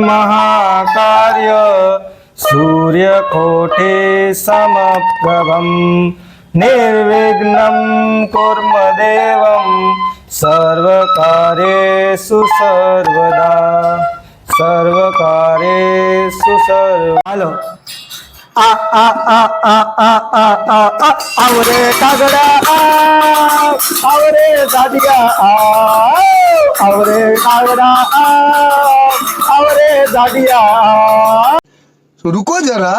महाकार्य सूर्यकोटि समप्रभं निर्विघ्नं कुर्मदेवं सर्वकार्येषु सर्वदा सर्वकार्येषु सर्वदा। आ आ आ आ आ आ आ आ आवरे कागड़ा आवरे दादिया आवरे कागड़ा आवरे दादिया। रुको जरा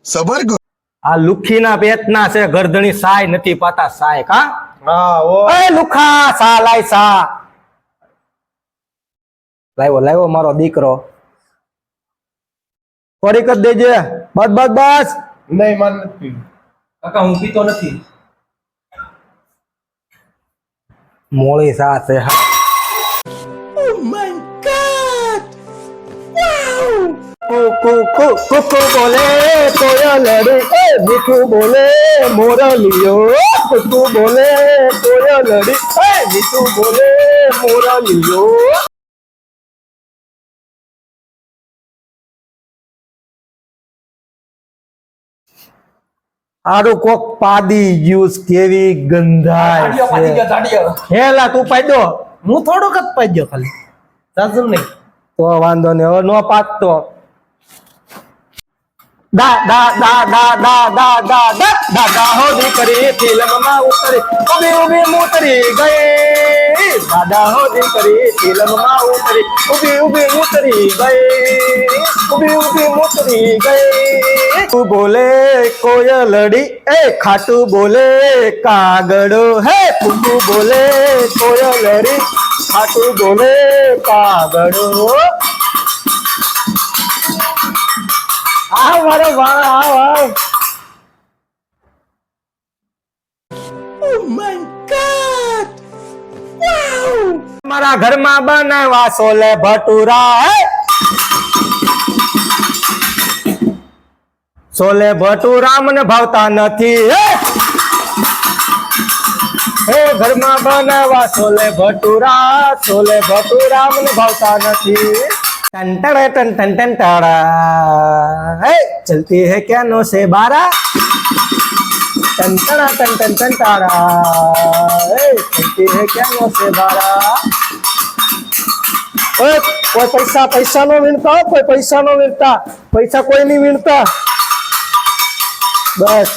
सबर करो। आ લુખી ના પેટના છે ગરદણી સાય નથી પાતા સાય કા હા ઓ એ લુખા સા લાય સા લાવ્યો મારો દીકરો ફરી કર દેજે બસ બસ બસ નહીં માન નથી કાકા હું પીતો નથી મોળી સા છે कुकु बोले कोयलड़ी मिठू बोले मोरलियो कुकु बोले कोयलड़ी मिठू बोले मोरलियो। आरो कोक पादी यूज केवी गंधाय हेला तू पाड्यो હું થોડોક જ પાડ્યો ખાલી સાજુ નહીં तो वांधो ने नो पातो दा दा दा दा दा दा दा दा दा दा हो दीकरी फिल्म में उतरी उबी उबी मुतरी गए दादा हो दीकरी फिल्म में उतरी उबी उबी मुतरी गए उबी उबी मुतरी गए। तू बोले कोयलड़ी ए खाटू बोले कागड़ो है कुकू बोले कोयलड़ी खाटू बोले कागड़ो। आओ मारो वाह आओ आओ। Oh my God! Wow! हमारा घर में बनावा सोले भटूरा है सोले भटूरा मने भावता नहीं है घर में बनावा सोले भटूरा मने भावता नहीं। टन टन टन टन टन टाड़ा चलती है क्या नो से 12 टन टन टन टन टन टाड़ा चलती है क्या नो से 12। कोई पैसा पैसा नो विनता कोई पैसा नो विनता पैसा कोई नहीं विनता बस